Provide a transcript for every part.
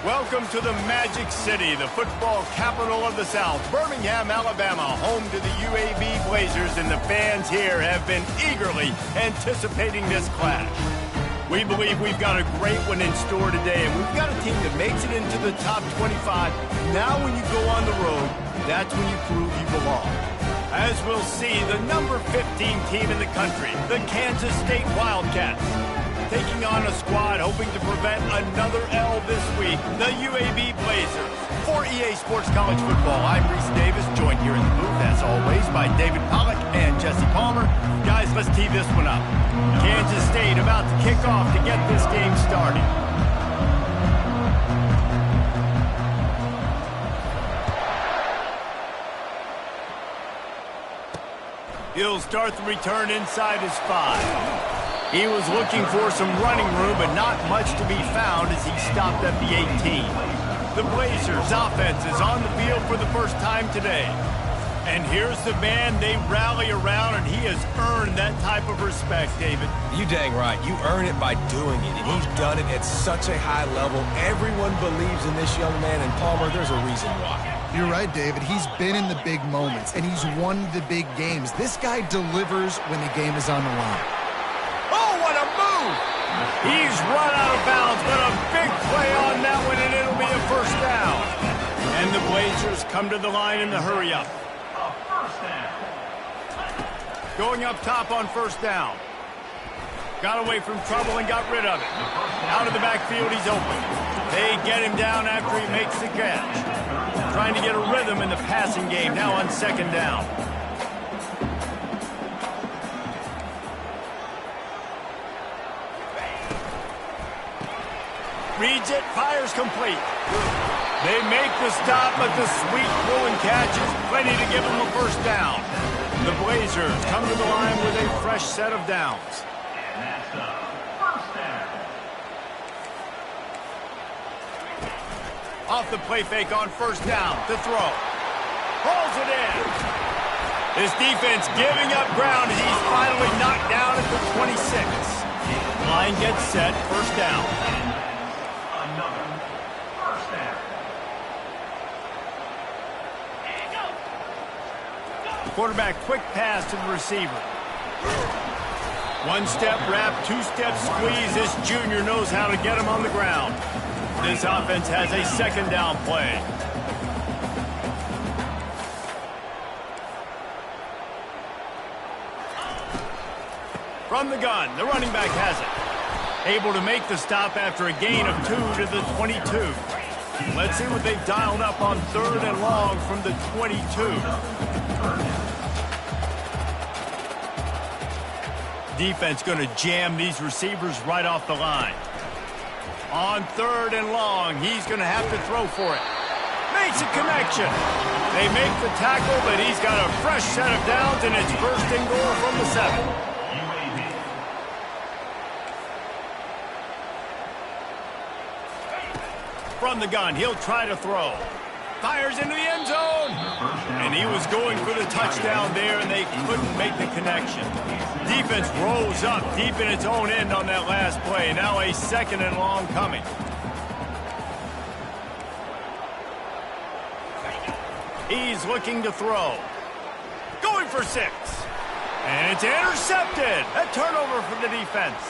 Welcome to the Magic City, the football capital of the South, Birmingham, Alabama, home to the UAB Blazers, and the fans here have been eagerly anticipating this clash. We believe we've got a great one in store today, and we've got a team that makes it into the top 25. Now when you go on the road, that's when you prove you belong. As we'll see, the number 15 team in the country, the Kansas State Wildcats, taking on a squad hoping to prevent another L this week, the UAB Blazers. For EA Sports College Football, I'm Reese Davis, joined here in the booth, as always, by David Pollack and Jesse Palmer. Guys, let's tee this one up. Kansas State about to kick off to get this game started. He'll start the return inside his 5. He was looking for some running room, but not much to be found as he stopped at the 18. The Blazers' offense is on the field for the first time today. And here's the man they rally around, and he has earned that type of respect, David. You dang right. You earn it by doing it, and he's done it at such a high level. Everyone believes in this young man, and Palmer, there's a reason why. You're right, David. He's been in the big moments, and he's won the big games. This guy delivers when the game is on the line. Oh, what a move! He's run out of bounds, but a big play on that one, and it'll be a first down. And the Blazers come to the line in the hurry-up. Going up top on first down. Got away from trouble and got rid of it. Out of the backfield, he's open. They get him down after he makes the catch. Trying to get a rhythm in the passing game now on second down. Reads it, fires complete. They make the stop, but the sweet throw and catch is plenty to give them a first down. The Blazers come to the line with a fresh set of downs. And that's the first down. Off the play fake on first down to throw. Pulls it in. This defense giving up ground as he's finally knocked down at the 26. Line gets set, first down. Quarterback quick pass to the receiver. One-step wrap, two-step squeeze. This junior knows how to get him on the ground. This offense has a second down play. From the gun, the running back has it. Able to make the stop after a gain of 2 to the 22. Let's see what they've dialed up on third and long from the 22. Defense going to jam these receivers right off the line. On third and long, he's going to have to throw for it. Makes a connection. They make the tackle, but he's got a fresh set of downs, and it's first and goal from the 7. From the gun, he'll try to throw. Fires into the end zone. And he was going for the touchdown there, and they couldn't make the connection. Defense rolls up deep in its own end on that last play. Now a second and long coming. He's looking to throw. Going for 6. And it's intercepted. A turnover for the defense.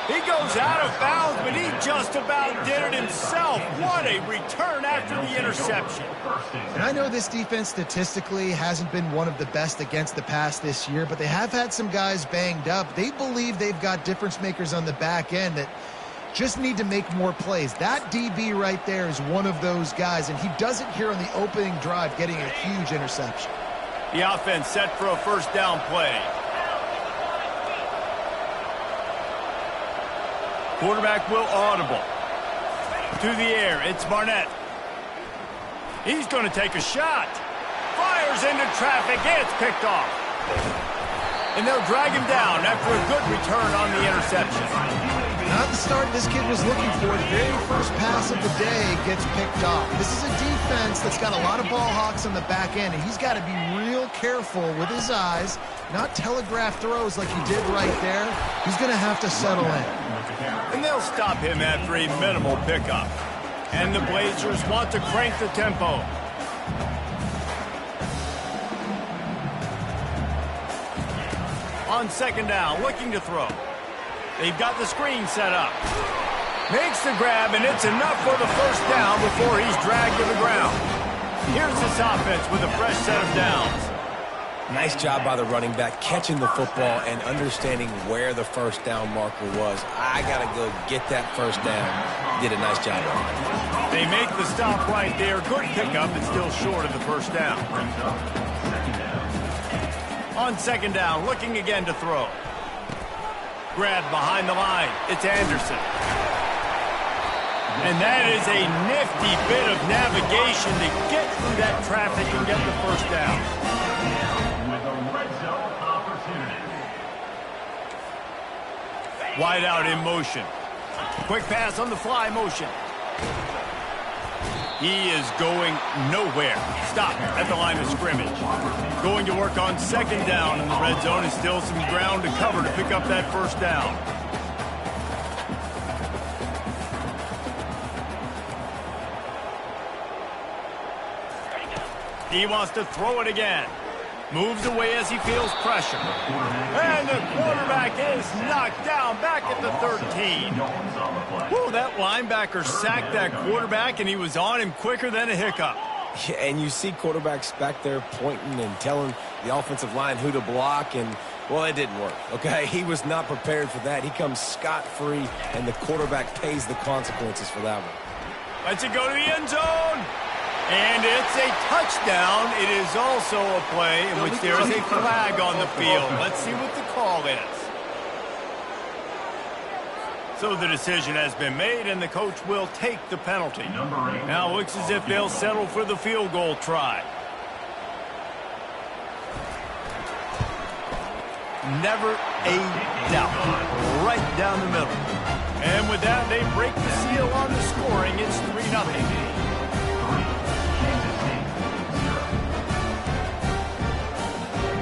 He goes out of bounds, but he just about did it himself. What a return after the interception. And I know this defense statistically hasn't been one of the best against the pass this year, but they have had some guys banged up. They believe they've got difference makers on the back end that just need to make more plays. That DB right there is one of those guys, and he does it here on the opening drive, getting a huge interception. The offense set for a first down play. Quarterback will audible. To the air, it's Barnett. He's going to take a shot. Fires into traffic, it's picked off. And they'll drag him down after a good return on the interception. Not the start this kid was looking for. The very first pass of the day gets picked off. This is a defense that's got a lot of ball hawks on the back end, and he's got to be real careful with his eyes, not telegraph throws like he did right there. He's going to have to settle in. And they'll stop him after a minimal pickup. And the Blazers want to crank the tempo. On second down, looking to throw. They've got the screen set up. Makes the grab, and it's enough for the first down before he's dragged to the ground. Here's this offense with a fresh set of downs. Nice job by the running back catching the football and understanding where the first down marker was. I got to go get that first down. Did a nice job. They make the stop right there. Good pickup, but still short of the first down. On second down, looking again to throw. Grab behind the line. It's Anderson. And that is a nifty bit of navigation to get through that traffic and get the first down. With a red zone opportunity. Wide out in motion. Quick pass on the fly motion. He is going nowhere. Stop at the line of scrimmage. Going to work on second down in the red zone, and still some ground to cover to pick up that first down. He wants to throw it again. Moves away as he feels pressure. And the quarterback is knocked down back at the 13. Whoa, that linebacker sacked that quarterback, and he was on him quicker than a hiccup. Yeah, and you see quarterbacks back there pointing and telling the offensive line who to block, and, well, it didn't work, okay? He was not prepared for that. He comes scot-free, and the quarterback pays the consequences for that one. Lets it go to the end zone. And it's a touchdown. It is also a play in which there is a flag on the field. Let's see what the call is. So the decision has been made, and the coach will take the penalty. Now it looks as if they'll settle for the field goal try. Never a doubt. Right down the middle. And with that, they break the seal on the scoring. It's 3-0.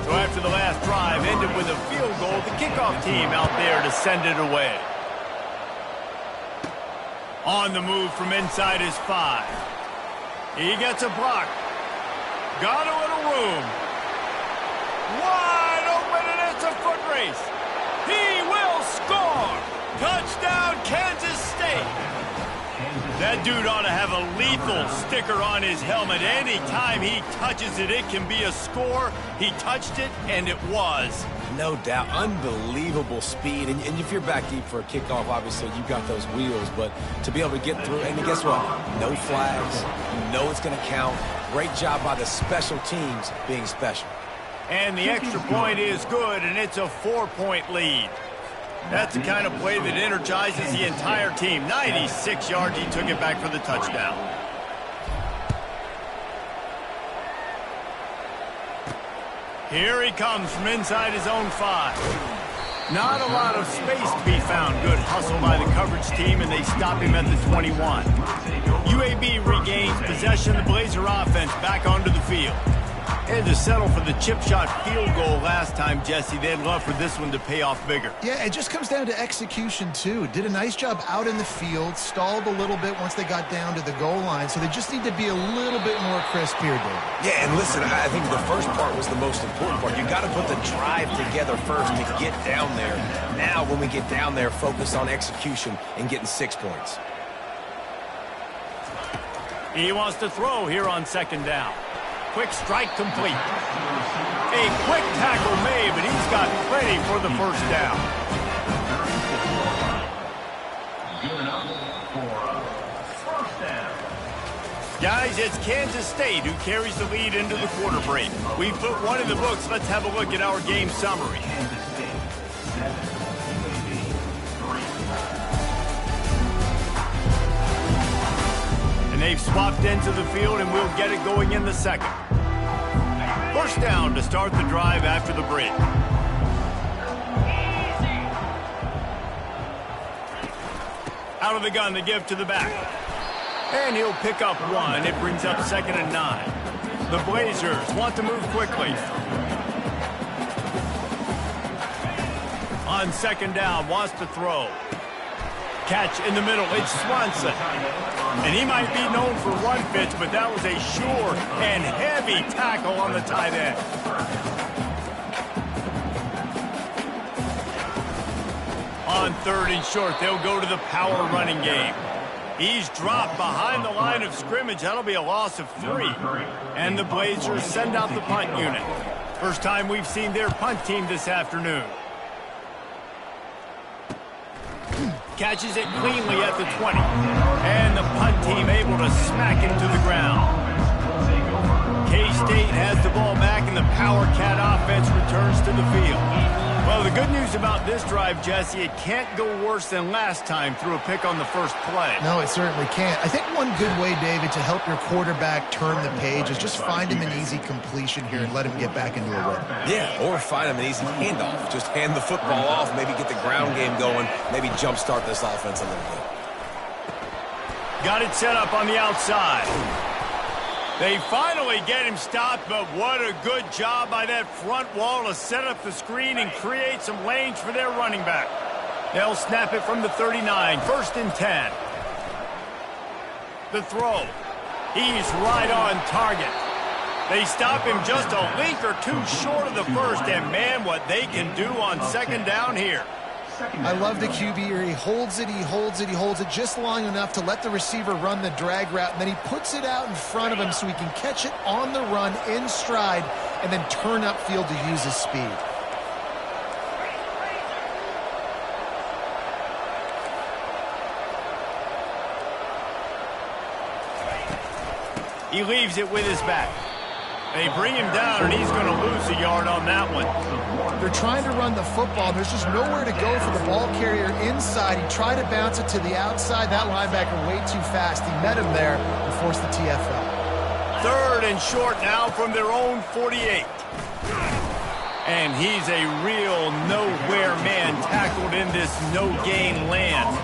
So after the last drive ended with a field goal, the kickoff team out there to send it away. On the move from inside his 5. He gets a block. Got a little room. Wide open, and it's a foot race. He will score. Touchdown, Kansas State. That dude ought to have a lethal sticker on his helmet. Anytime he touches it, it can be a score. He touched it, and it was. No doubt. Unbelievable speed. And if you're back deep for a kickoff, obviously you've got those wheels. But to be able to get through, and guess what? No flags. You know it's going to count. Great job by the special teams being special. And the extra point is good, and it's a 4-point lead. That's the kind of play that energizes the entire team. 96 yards, he took it back for the touchdown. Here he comes from inside his own 5. Not a lot of space to be found. Good hustle by the coverage team, and they stop him at the 21. UAB regains possession of the Blazer offense back onto the field. Had to settle for the chip shot field goal last time, Jesse. They'd love for this one to pay off bigger. Yeah, it just comes down to execution, too. Did a nice job out in the field, stalled a little bit once they got down to the goal line, so they just need to be a little bit more crisp here, David. Yeah, and listen, I think the first part was the most important part. You got to put the drive together first to get down there. Now, when we get down there, focus on execution and getting 6 points. He wants to throw here on second down. Quick strike complete. A quick tackle made, but he's got plenty for the first down. Good enough for a first down. Guys, it's Kansas State who carries the lead into the quarter break. We put one in the books. Let's have a look at our game summary. Kansas State, 7, UAB, 3. And they've swapped into the field, and we'll get it going in the second. First down to start the drive after the break. Out of the gun, the give to the back. And he'll pick up 1. It brings up 2nd and 9. The Blazers want to move quickly. On second down, wants to throw. Catch in the middle, it's Swanson. And he might be known for run fits, but that was a sure and heavy tackle on the tight end. On 3rd and short, they'll go to the power running game. He's dropped behind the line of scrimmage. That'll be a loss of 3. And the Blazers send out the punt unit. First time we've seen their punt team this afternoon. Catches it cleanly at the 20. And the punt team able to smack it to the ground. K-State has the ball back, and the Power Cat offense returns to the field. Well, the good news about this drive, Jesse, it can't go worse than last time through a pick on the first play. No, it certainly can't. I think one good way, David, to help your quarterback turn the page is just find him an easy completion here and let him get back into a rhythm. Yeah, or find him an easy handoff. Just hand the football off, maybe get the ground game going, maybe jumpstart this offense a little bit. Got it set up on the outside. They finally get him stopped, but what a good job by that front wall to set up the screen and create some lanes for their running back. They'll snap it from the 39, 1st and 10. The throw. He's right on target. They stop him just a length or two short of the first, and man, what they can do on 2nd down here. I love the QB here. He holds it, he holds it, he holds it just long enough to let the receiver run the drag route, and then he puts it out in front of him so he can catch it on the run in stride and then turn upfield to use his speed. He leaves it with his back. They bring him down, and he's going to lose a yard on that one. They're trying to run the football. There's just nowhere to go for the ball carrier inside. He tried to bounce it to the outside. That linebacker way too fast. He met him there and forced the TFL. 3rd and short now from their own 48. And he's a real nowhere man tackled in this no-gain land.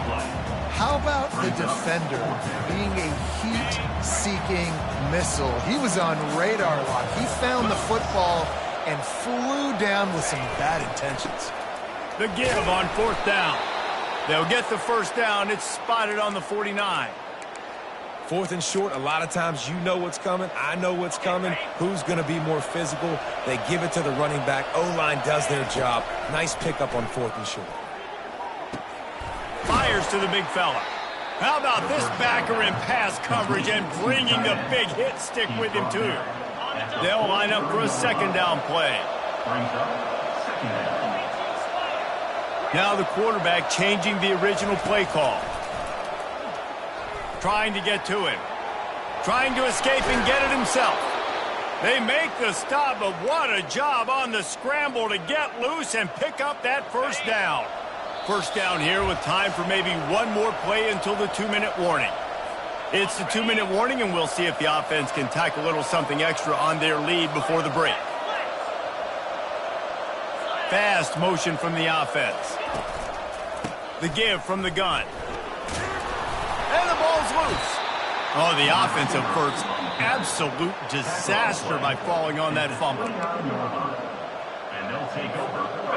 How about the defender being a heat-seeking missile? He was on radar lock. He found the football and flew down with some bad intentions. The give on 4th down. They'll get the 1st down. It's spotted on the 49. 4th and short, a lot of times you know what's coming. I know what's coming. Who's going to be more physical? They give it to the running back. O-line does their job. Nice pickup on 4th and short. Fires to the big fella. How about this backer in pass coverage and bringing the big hit stick with him, too? They'll line up for a 2nd down play. Now the quarterback changing the original play call. Trying to get to him. Trying to escape and get it himself. They make the stop, but what a job on the scramble to get loose and pick up that 1st down. 1st down here with time for maybe one more play until the 2-minute warning. It's the 2-minute warning, and we'll see if the offense can tack a little something extra on their lead before the break. Fast motion from the offense. The give from the gun. And the ball's loose. Oh, the offense averts absolute disaster by falling on that fumble.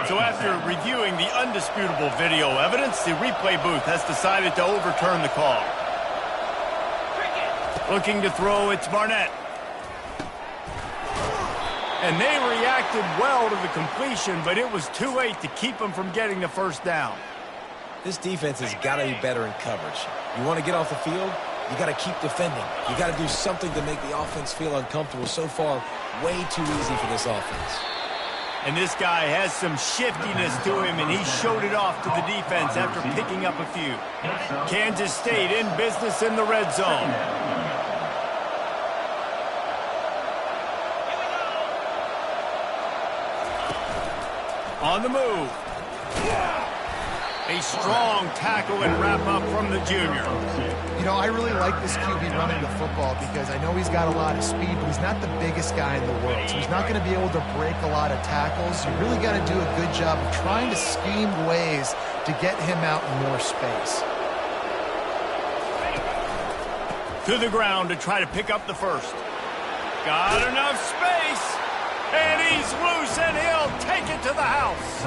So after reviewing the undisputable video evidence, the replay booth has decided to overturn the call. Looking to throw, it's Barnett. And they reacted well to the completion, but it was too late to keep them from getting the 1st down. This defense has got to be better in coverage. You want to get off the field, you got to keep defending. You got to do something to make the offense feel uncomfortable. So far, way too easy for this offense. And this guy has some shiftiness to him, and he showed it off to the defense after picking up a few. Kansas State in business in the red zone. On the move. A strong tackle and wrap-up from the junior. You know, I really like this QB running the football because I know he's got a lot of speed, but he's not the biggest guy in the world. So he's not going to be able to break a lot of tackles. You really got to do a good job of trying to scheme ways to get him out in more space. To the ground to try to pick up the 1st. Got enough space. And he's loose, and he'll take it to the house.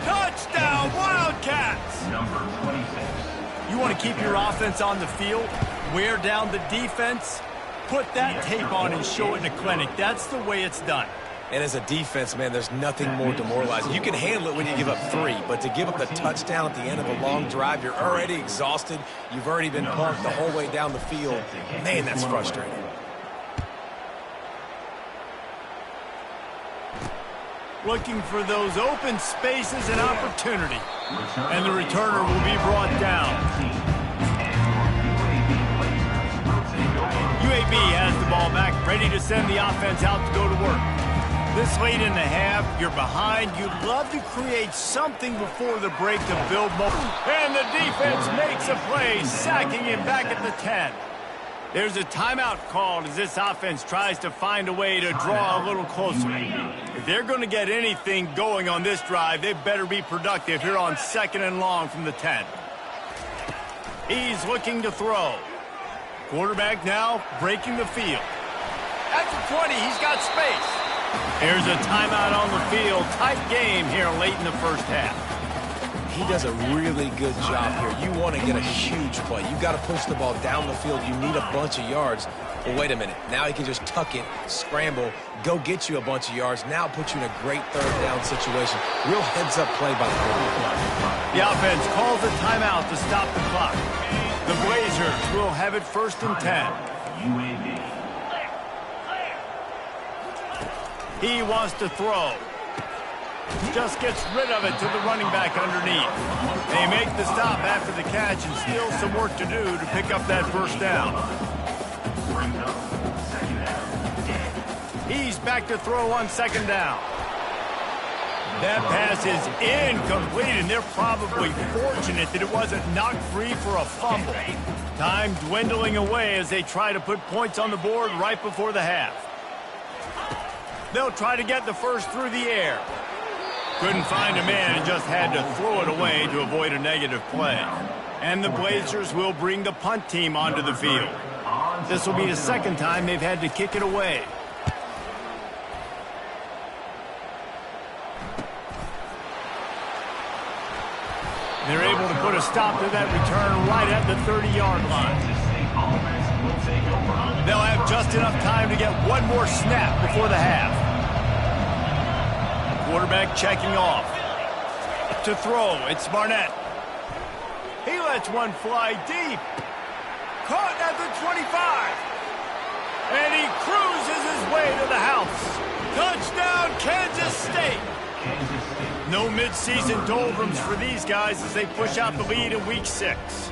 Touchdown, Wildcats! Number 26. You want to keep your offense on the field, wear down the defense, put that tape on and show it in a clinic. That's the way it's done. And as a defense, man, there's nothing more demoralizing. You can handle it when you give up 3, but to give up the touchdown at the end of a long drive, you're already exhausted. You've already been pumped the whole way down the field. Man, that's frustrating. Looking for those open spaces and opportunity. And the returner will be brought down. UAB has the ball back, ready to send the offense out to go to work. This late in the half, you're behind. You'd love to create something before the break to build momentum. And the defense makes a play, sacking him back at the 10. There's a timeout called as this offense tries to find a way to draw a little closer. If they're going to get anything going on this drive, they better be productive here on 2nd and long from the 10. He's looking to throw. Quarterback now breaking the field. At the 20, he's got space. There's a timeout on the field. Tight game here late in the first half. He does a really good job here. You want to get a huge play. You've got to push the ball down the field. You need a bunch of yards. Well, wait a minute. Now he can just tuck it, scramble, go get you a bunch of yards. Now put you in a great 3rd down situation. Real heads-up play by the quarterback. The offense calls a timeout to stop the clock. The Blazers will have it 1st and 10. He wants to throw. Just gets rid of it to the running back underneath. They make the stop after the catch and still some work to do to pick up that 1st down. He's back to throw on 2nd down. That pass is incomplete, and they're probably fortunate that it wasn't knocked free for a fumble. Time dwindling away as they try to put points on the board right before the half. They'll try to get the 1st through the air. Couldn't find a man and just had to throw it away to avoid a negative play. And the Blazers will bring the punt team onto the field. This will be the 2nd time they've had to kick it away. They're able to put a stop to that return right at the 30-yard line. They'll have just enough time to get one more snap before the half. Quarterback checking off. To throw, it's Barnett. He lets one fly deep. Caught at the 25. And he cruises his way to the house. Touchdown, Kansas State. No midseason doldrums for these guys as they push out the lead in Week 6.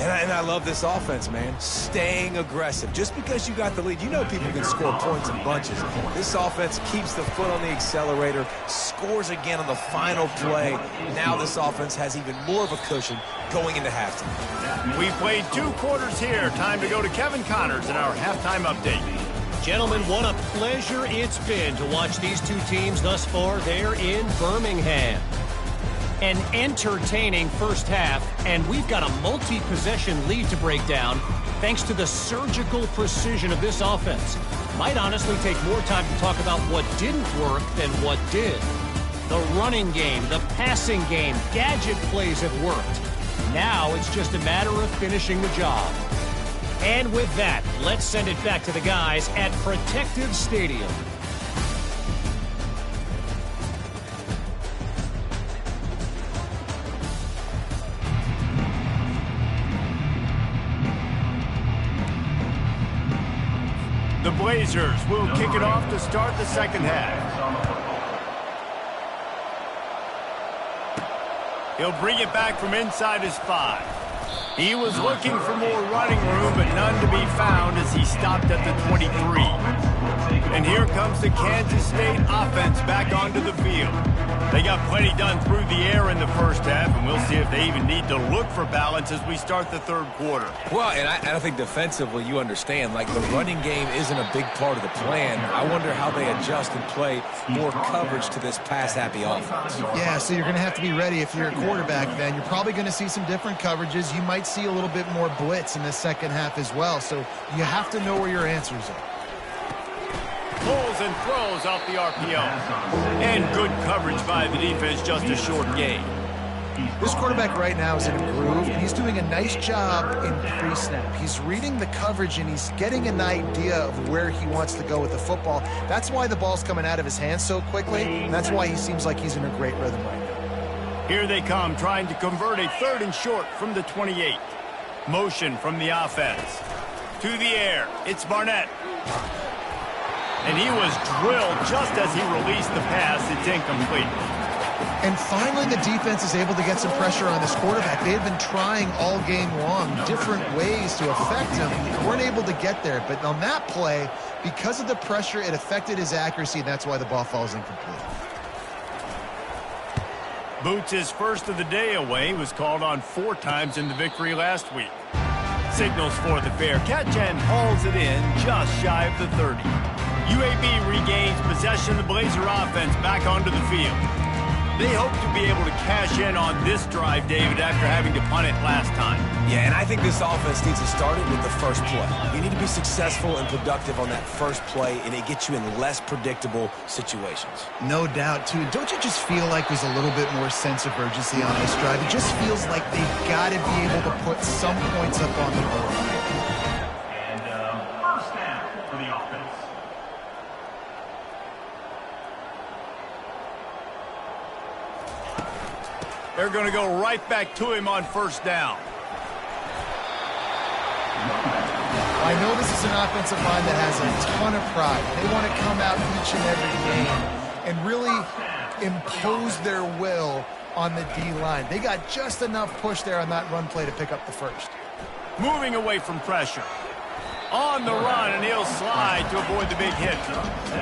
And I love this offense, man. Staying aggressive. Just because you got the lead, you know people can score points in bunches. This offense keeps the foot on the accelerator, scores again on the final play. Now this offense has even more of a cushion going into halftime. We played 2 quarters here. Time to go to Kevin Connors in our halftime update. Gentlemen, what a pleasure it's been to watch these 2 teams thus far there in Birmingham. An entertaining first half, and we've got a multi-possession lead to break down thanks to the surgical precision of this offense. Might honestly take more time to talk about what didn't work than what did. The running game, the passing game, gadget plays have worked. Now it's just a matter of finishing the job. And with that, let's send it back to the guys at Protective Stadium. The Blazers will kick it off to start the 2nd half. He'll bring it back from inside his 5. He was looking for more running room, but none to be found as he stopped at the 23. And here comes the Kansas State offense back onto the field. They got plenty done through the air in the first half, and we'll see if they even need to look for balance as we start the 3rd quarter. Well, and I think defensively, you understand, like the running game isn't a big part of the plan. I wonder how they adjust and play more coverage to this pass-happy offense. Yeah, so you're going to have to be ready if you're a quarterback then. You're probably going to see some different coverages. You might see a little bit more blitz in the 2nd half as well, so you have to know where your answers are. Pulls and throws off the RPO. And good coverage by the defense, just a short gain. This quarterback right now is in a groove, and he's doing a nice job in pre-snap. He's reading the coverage, and he's getting an idea of where he wants to go with the football. That's why the ball's coming out of his hands so quickly, and that's why he seems like he's in a great rhythm right now. Here they come, trying to convert a 3rd and short from the 28. Motion from the offense. To the air, it's Barnett. And he was drilled just as he released the pass. It's incomplete. And finally, the defense is able to get some pressure on this quarterback. They had been trying all game long different ways to affect him. They weren't able to get there. But on that play, because of the pressure, it affected his accuracy, and that's why the ball falls incomplete. Boots' first of the day away was called on 4 times in the victory last week. Signals for the fair catch and hauls it in just shy of the 30. UAB regains possession of the Blazer offense back onto the field. They hope to be able to cash in on this drive, David, after having to punt it last time. Yeah, and I think this offense needs to start it with the first play. You need to be successful and productive on that first play, and it gets you in less predictable situations. No doubt, too. Don't you just feel like there's a little bit more sense of urgency on this drive? It just feels like they've got to be able to put some points up on the board. And first down for the offense. They're going to go right back to him on first down. I know this is an offensive line that has a ton of pride. They want to come out each and every game and really impose their will on the D-line. They got just enough push there on that run play to pick up the first. Moving away from pressure. On the run, and he'll slide to avoid the big hit.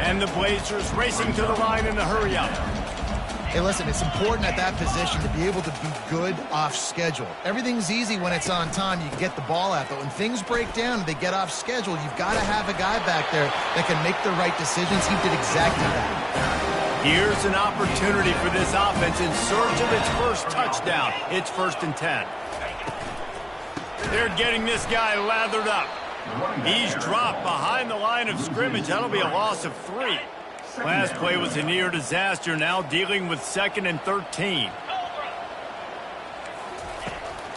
And the Blazers racing to the line in the hurry-up. Hey, listen, it's important at that position to be able to be good off schedule. Everything's easy when it's on time. You can get the ball out. But when things break down and they get off schedule, you've got to have a guy back there that can make the right decisions. He did exactly that. Here's an opportunity for this offense in search of its first touchdown. It's 1st and 10. They're getting this guy lathered up. He's dropped behind the line of scrimmage. That'll be a loss of 3. Last play was a near disaster, now dealing with 2nd and 13.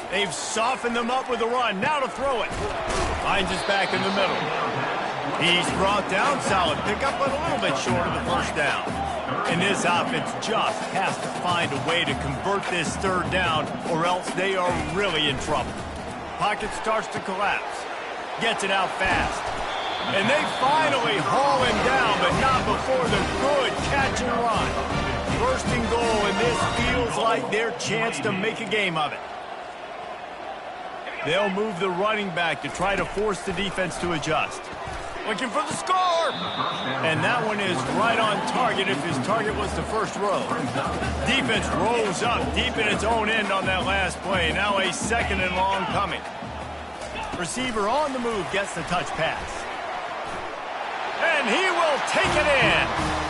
They've softened them up with a run. Now to throw it. Finds us back in the middle. He's brought down, solid pickup, but a little bit short of the first down. And this offense just has to find a way to convert this 3rd down, or else they are really in trouble. Pocket starts to collapse. Gets it out fast. And they finally haul him down, but not before the good catch and run. 1st and goal, and this feels like their chance to make a game of it. They'll move the running back to try to force the defense to adjust. Looking for the score! And that one is right on target if his target was the first row. Defense rolls up deep in its own end on that last play. Now a 2nd and long coming. Receiver on the move gets the touch pass. And he will take it in.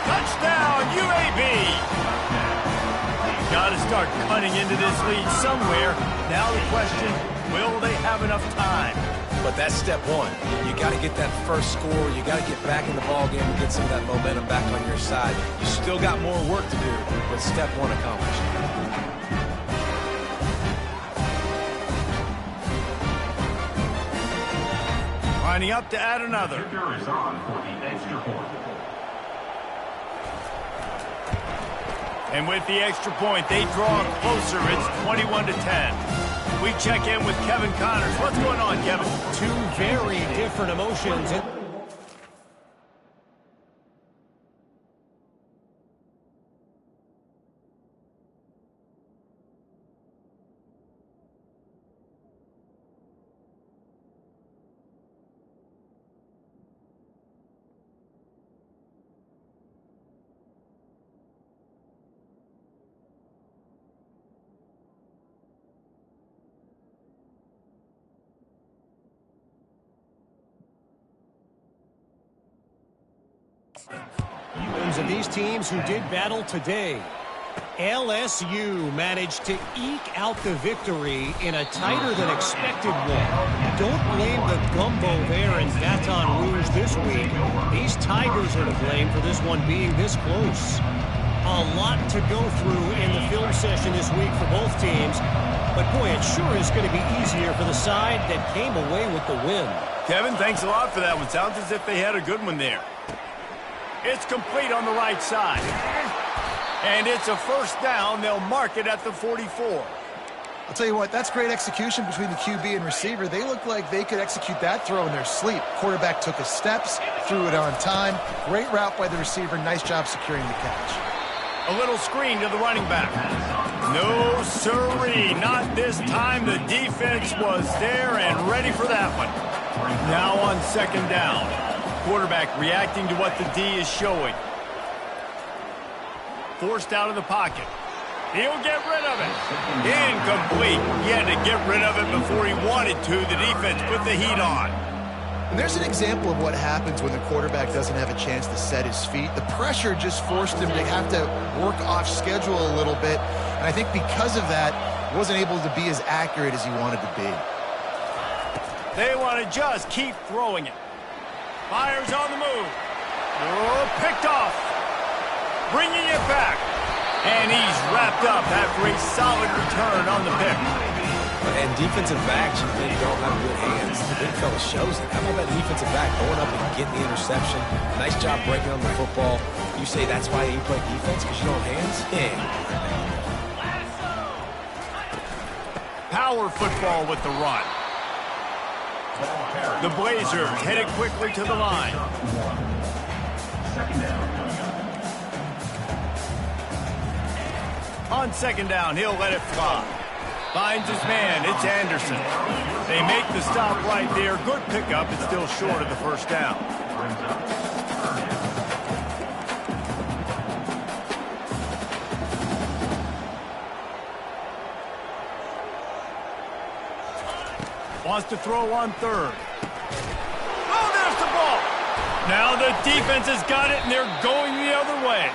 Touchdown, UAB. Got to start cutting into this lead somewhere. Now the question, will they have enough time? But that's step 1. You got to get that first score. You got to get back in the ball game and get some of that momentum back on your side. You still got more work to do, but step 1 accomplished. Lining up to add another. Kicker is on for the extra point. And with the extra point, they draw closer. It's 21-10. We check in with Kevin Connors. What's going on, Kevin? 2 very different emotions. Of these teams who did battle today, LSU managed to eke out the victory in a tighter than expected one. Don't blame the gumbo there in Baton Rouge this week. These Tigers are to blame for this one being this close. A lot to go through in the film session this week for both teams. But, boy, it sure is going to be easier for the side that came away with the win. Kevin, thanks a lot for that one. Sounds as if they had a good one there. It's complete on the right side. And it's a first down. They'll mark it at the 44. I'll tell you what, that's great execution between the QB and receiver. They look like they could execute that throw in their sleep. Quarterback took his steps, threw it on time. Great route by the receiver. Nice job securing the catch. A little screen to the running back. No, sirree, not this time. The defense was there and ready for that one. Now on second down. Quarterback reacting to what the D is showing. Forced out of the pocket. He'll get rid of it. Incomplete. He had to get rid of it before he wanted to. The defense put the heat on. And there's an example of what happens when the quarterback doesn't have a chance to set his feet. The pressure just forced him to have to work off schedule a little bit. And I think because of that, wasn't able to be as accurate as he wanted to be. They want to just keep throwing it. Fires on the move. Oh, picked off. Bringing it back. And he's wrapped up after a solid return on the pick. And defensive backs, you think don't have good hands. The big fella shows it. How about that defensive back going up and getting the interception? Nice job breaking on the football. You say that's why you play defense, because you don't have hands? Yeah. Power football with the run. The Blazers headed quickly to the line. On second down, he'll let it fly. Finds his man. It's Anderson. They make the stop right there. Good pickup. It's still short of the first down. Wants to throw on third. Oh, there's the ball. Now the defense has got it, and they're going the other way.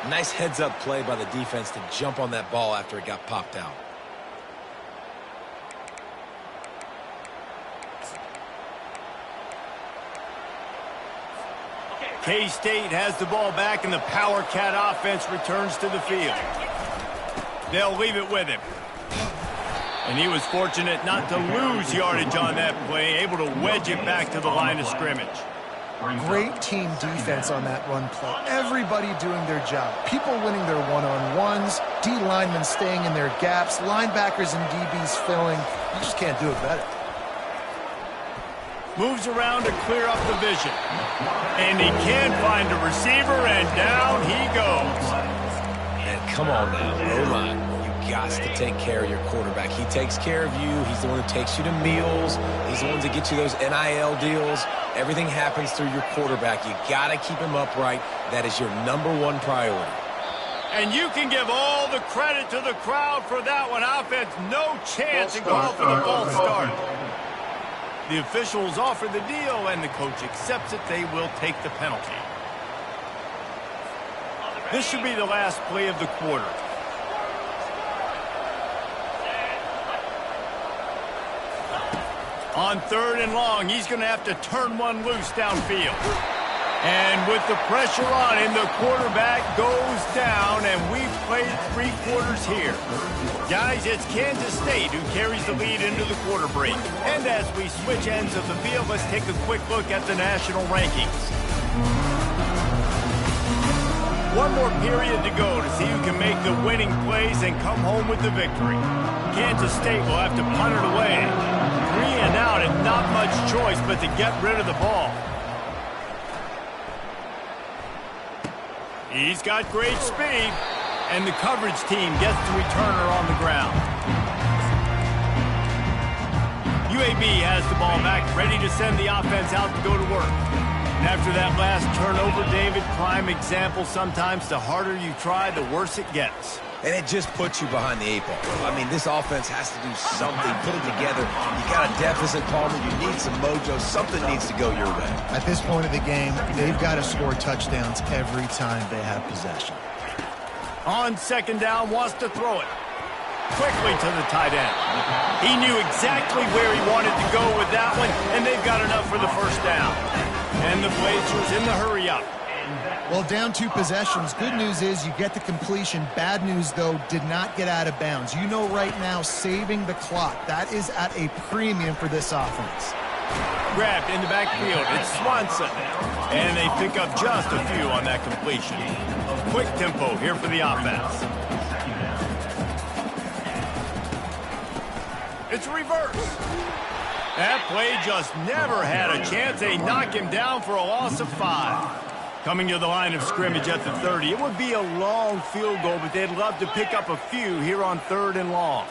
Nice heads-up play by the defense to jump on that ball after it got popped out. K-State has the ball back, and the Power Cat offense returns to the field. They'll leave it with him. And he was fortunate not to lose yardage on that play, able to wedge it back to the line of scrimmage. Great team defense on that run play. Everybody doing their job. People winning their one-on-ones, D linemen staying in their gaps, linebackers and DBs filling. You just can't do it better. Moves around to clear up the vision. And he can't find a receiver, and down he goes. And come on now, O-line. Got to take care of your quarterback. He takes care of you. He's the one who takes you to meals. He's the one that gets you those NIL deals. Everything happens through your quarterback. You got to keep him upright. That is your #1 priority. And you can give all the credit to the crowd for that one. Offense, no chance and call for the false start. The officials offer the deal, and the coach accepts it. They will take the penalty. This should be the last play of the quarter. On third and long, he's going to have to turn one loose downfield. And with the pressure on him, the quarterback goes down, and we've played 3 quarters here. Guys, it's Kansas State who carries the lead into the quarter break. And as we switch ends of the field, let's take a quick look at the national rankings. One more period to go to see who can make the winning plays and come home with the victory. Kansas State will have to punt it away. 3 and out, and not much choice but to get rid of the ball. He's got great speed, and the coverage team gets the returner on the ground. UAB has the ball back, ready to send the offense out to go to work. And after that last turnover, David, prime example, sometimes the harder you try, the worse it gets. And it just puts you behind the 8 ball. I mean, this offense has to do something, put it together. You got a deficit, Palmer. You need some mojo. Something needs to go your way. At this point of the game, they've got to score touchdowns every time they have possession. On second down, wants to throw it. Quickly to the tight end. He knew exactly where he wanted to go with that one, and they've got enough for the first down. And the Blazers in the hurry up. Well, down 2 possessions. Good news is you get the completion. Bad news, though, did not get out of bounds. You know right now, saving the clock, that is at a premium for this offense. Grabbed in the backfield. It's Swanson. And they pick up just a few on that completion. Quick tempo here for the offense. It's reverse. That play just never had a chance. They knock him down for a loss of 5. Coming to the line of scrimmage at the 30. It would be a long field goal, but they'd love to pick up a few here on 3rd and long.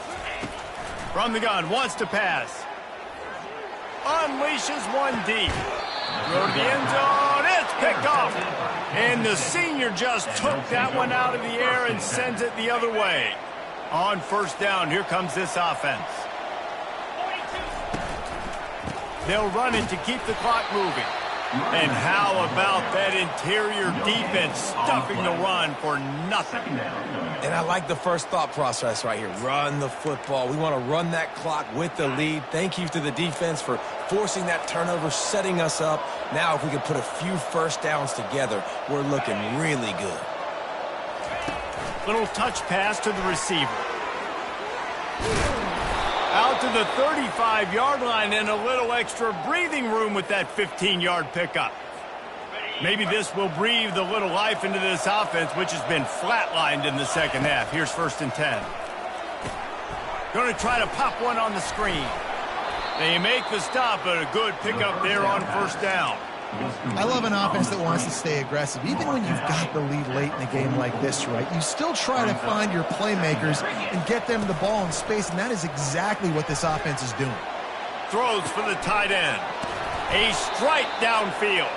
From the gun, wants to pass. Unleashes one deep. Throw to the end zone. It's picked off. And the senior just took that one out of the air and sends it the other way. On 1st down, here comes this offense. They'll run it to keep the clock moving. And how about that interior defense stuffing the run for nothing? And I like the first thought process right here. Run the football. We want to run that clock with the lead. Thank you to the defense for forcing that turnover, setting us up. Now if we can put a few first downs together, we're looking really good. Little touch pass to the receiver. Out to the 35-yard line and a little extra breathing room with that 15-yard pickup. Maybe this will breathe a little life into this offense, which has been flatlined in the second half. Here's 1st and 10. Going to try to pop one on the screen. They make the stop, but a good pickup there on 1st down. I love an offense that wants to stay aggressive. Even when you've got the lead late in a game like this, right, you still try to find your playmakers and get them the ball in space, and that is exactly what this offense is doing. Throws for the tight end. A strike downfield.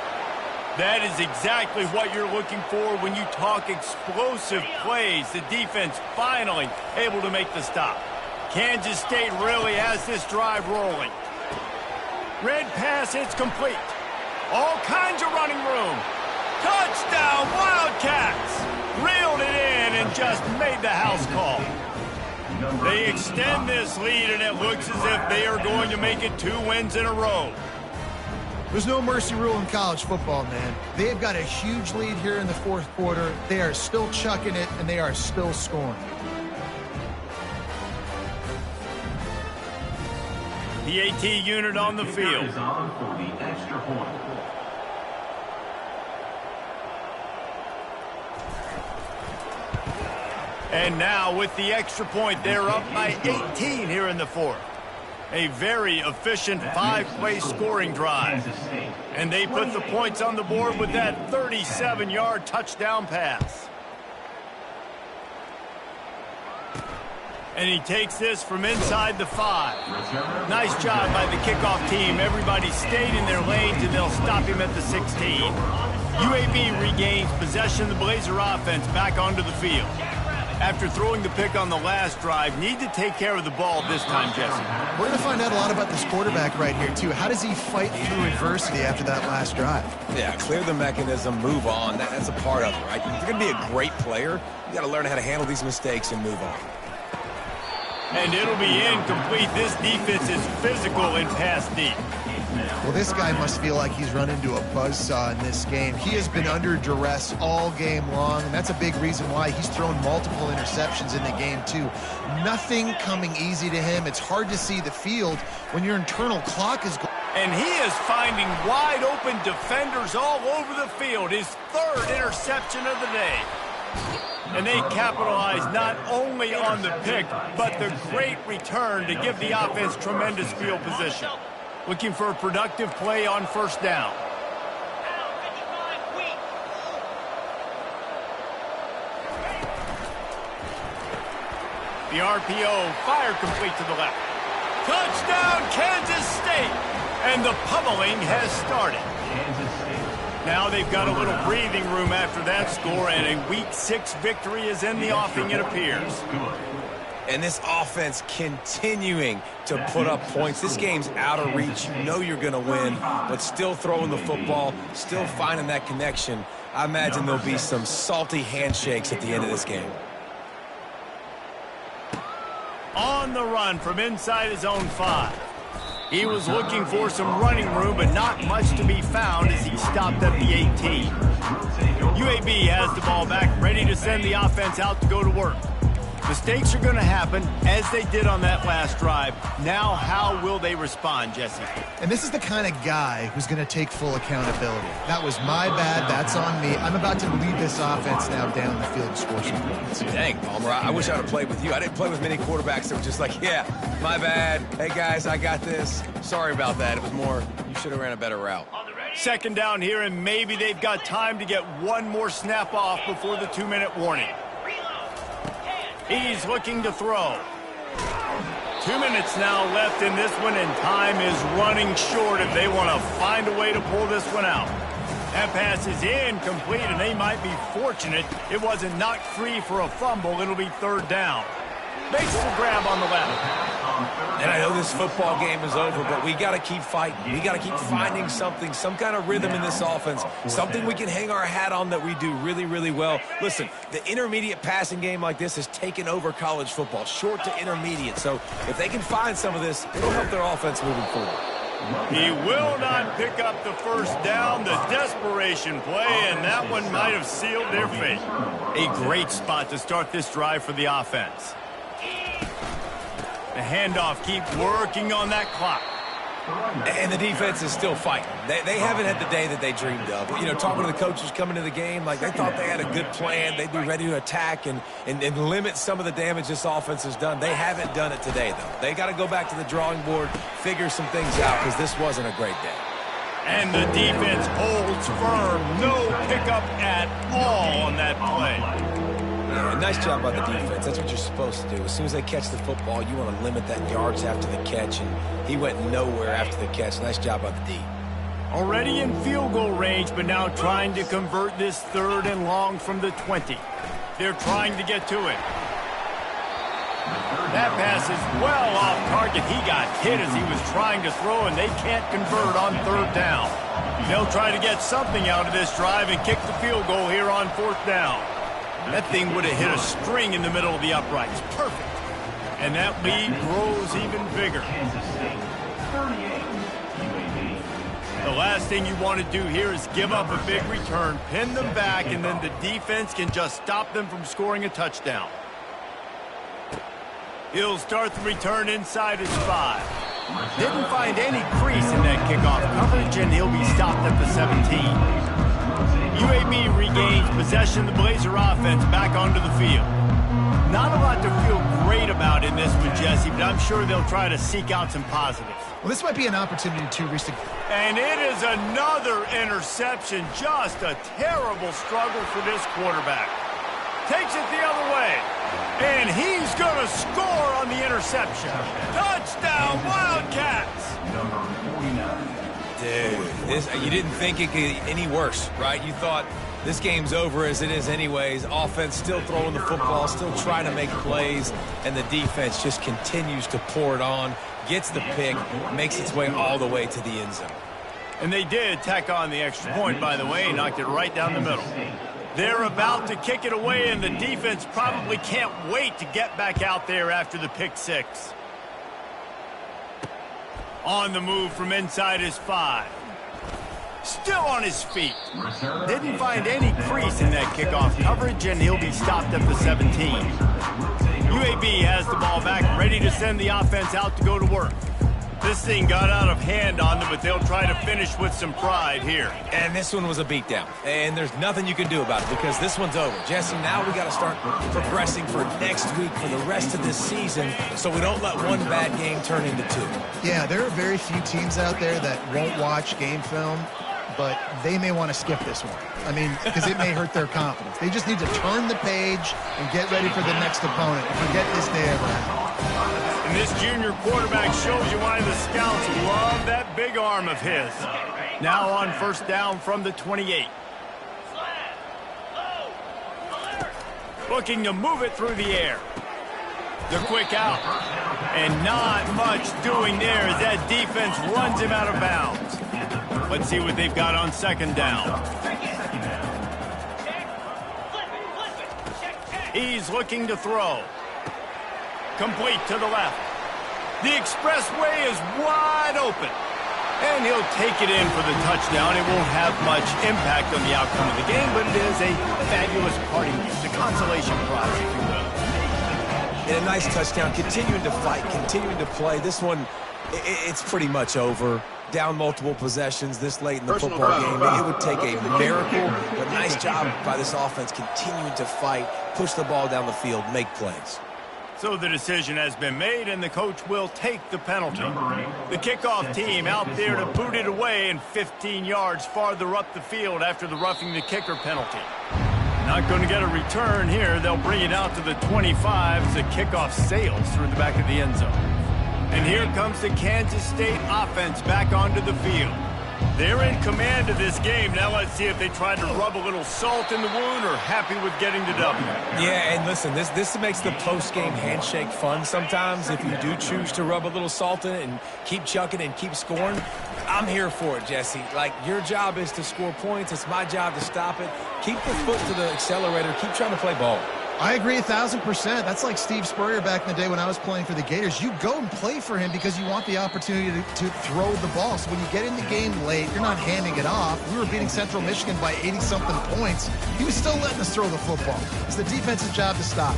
That is exactly what you're looking for when you talk explosive plays. The defense finally able to make the stop. Kansas State really has this drive rolling. Red pass, it's complete. All kinds of running room. Touchdown, Wildcats! Reeled it in and just made the house call. They extend this lead, and it looks as if they are going to make it 2 wins in a row. There's no mercy rule in college football, man. They've got a huge lead here in the 4th quarter. They are still chucking it, and they are still scoring. The AT unit on the field. And now with the extra point, they're up by 18 here in the 4th. A very efficient 5-play scoring drive. And they put the points on the board with that 37-yard touchdown pass. And he takes this from inside the 5. Nice job by the kickoff team. Everybody stayed in their lanes, and they'll stop him at the 16. UAB regains possession of the Blazer offense back onto the field. After throwing the pick on the last drive, need to take care of the ball this time, Jesse. We're going to find out a lot about this quarterback right here, too. How does he fight through adversity after that last drive? Yeah, clear the mechanism, move on. That's a part of it, right? If you're going to be a great player, you got to learn how to handle these mistakes and move on. And it'll be incomplete. This defense is physical in pass deep. Well, this guy must feel like he's run into a buzzsaw in this game. He has been under duress all game long, and that's a big reason why he's thrown multiple interceptions in the game, too. Nothing coming easy to him. It's hard to see the field when your internal clock is going. And he is finding wide-open defenders all over the field. His 3rd interception of the day. And they capitalize not only on the pick, but the great return to give the offense tremendous field position. Looking for a productive play on 1st down. The RPO, fire complete to the left. Touchdown, Kansas State! And the pummeling has started. Now they've got a little breathing room after that score, and a Week 6 victory is in the offing, it appears. And this offense continuing to put up points. This game's out of reach. You know you're going to win, but still throwing the football, still finding that connection. I imagine there'll be some salty handshakes at the end of this game. On the run from inside his own 5. He was looking for some running room, but not much to be found as he stopped at the 18. UAB has the ball back, ready to send the offense out to go to work. Mistakes are going to happen, as they did on that last drive. Now, how will they respond, Jesse? And this is the kind of guy who's going to take full accountability. That was my bad. That's on me. I'm about to lead this offense now down the field and score some points. Dang, Palmer, I wish I'd have played with you. I didn't play with many quarterbacks that were just like, yeah, my bad. Hey, guys, I got this. Sorry about that. It was more, you should have ran a better route. Second down here, and maybe they've got time to get one more snap off before the 2-minute warning. He's looking to throw. 2 minutes now left in this one, and time is running short if they want to find a way to pull this one out. That pass is incomplete, and they might be fortunate it wasn't knocked free for a fumble. It'll be third down. Makes the grab on the left. And I know this football game is over, but we got to keep fighting. We got to keep finding something, some kind of rhythm in this offense, something we can hang our hat on that we do really, really well. Listen, the intermediate passing game like this has taken over college football, short to intermediate. So if they can find some of this, it'll help their offense moving forward. He will not pick up the first down. The desperation play, and that one might have sealed their fate. A great spot to start this drive for the offense. The handoff, keep working on that clock. And the defense is still fighting. They haven't had the day that they dreamed of. You know, talking to the coaches coming to the game, like they thought they had a good plan. They'd be ready to attack and limit some of the damage this offense has done. They haven't done it today, though. They got to go back to the drawing board, figure some things out, because this wasn't a great day. And the defense holds firm. No pickup at all on that play. Yeah, nice job by the defense. That's what you're supposed to do. As soon as they catch the football, you want to limit that yards after the catch, and he went nowhere after the catch. Nice job by the D. Already in field goal range, but now trying to convert this third and long from the 20. They're trying to get to it. That pass is well off target. He got hit as he was trying to throw, and they can't convert on third down. They'll try to get something out of this drive and kick the field goal here on fourth down. That thing would have hit a string in the middle of the uprights. Perfect. And that lead grows even bigger. The last thing you want to do here is give up a big return, pin them back, and then the defense can just stop them from scoring a touchdown. He'll start the return inside his 5. Didn't find any crease in that kickoff coverage, and he'll be stopped at the 17. UAB regains possession of the Blazer offense back onto the field. Not a lot to feel great about in this one, Jesse, but I'm sure they'll try to seek out some positives. Well, this might be an opportunity to reach the... And it is another interception. Just a terrible struggle for this quarterback. Takes it the other way. And he's going to score on the interception. Touchdown, Wildcats! Number 49. Dude, you didn't think it could get any worse, right? You thought this game's over as it is anyways. Offense still throwing the football, still trying to make plays, and the defense just continues to pour it on, gets the pick, makes its way all the way to the end zone. And they did tack on the extra point, by the way, knocked it right down the middle. They're about to kick it away, and the defense probably can't wait to get back out there after the pick 6. On the move from inside his 5. Still on his feet. Didn't find any crease in that kickoff coverage, and he'll be stopped at the 17. UAB has the ball back, ready to send the offense out to go to work. This thing got out of hand on them, but they'll try to finish with some pride here. And this one was a beatdown. And there's nothing you can do about it because this one's over. Jesse, now we got to start progressing for next week for the rest of this season so we don't let one bad game turn into 2. Yeah, there are very few teams out there that won't watch game film, but they may want to skip this one. I mean, because it may hurt their confidence. They just need to turn the page and get ready for the next opponent. Forget this day ever happened. And this junior quarterback shows you why the scouts love that big arm of his. Now on first down from the 28. Looking to move it through the air. The quick out. And not much doing there as that defense runs him out of bounds. Let's see what they've got on second down. He's looking to throw. Complete to the left. The expressway is wide open. And he'll take it in for the touchdown. It won't have much impact on the outcome of the game, but it is a fabulous parting gift, a consolation prize, if you will. And a nice touchdown, continuing to fight, continuing to play. This one, it's pretty much over. Down multiple possessions this late in the football game. It would take a miracle, but nice job by this offense continuing to fight, push the ball down the field, make plays. So the decision has been made, and the coach will take the penalty. The kickoff team out there to boot it away and 15 yards farther up the field after the roughing the kicker penalty. Not going to get a return here. They'll bring it out to the 25 as the kickoff sails through the back of the end zone. And here comes the Kansas State offense back onto the field. They're in command of this game. Now let's see if they try to rub a little salt in the wound or happy with getting the W. Yeah, and listen, this makes the post-game handshake fun sometimes. If you do choose to rub a little salt in it and keep chucking and keep scoring, I'm here for it, Jesse. Like, your job is to score points. It's my job to stop it. Keep the foot to the accelerator. Keep trying to play ball. I agree 1,000%. That's like Steve Spurrier back in the day when I was playing for the Gators. You go and play for him because you want the opportunity to throw the ball. So when you get in the game late, you're not handing it off. We were beating Central Michigan by 80-something points. He was still letting us throw the football. It's the defense's job to stop.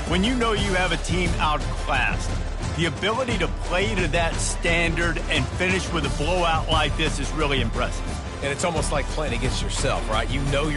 When you know you have a team outclassed, the ability to play to that standard and finish with a blowout like this is really impressive. And it's almost like playing against yourself, right? You know you're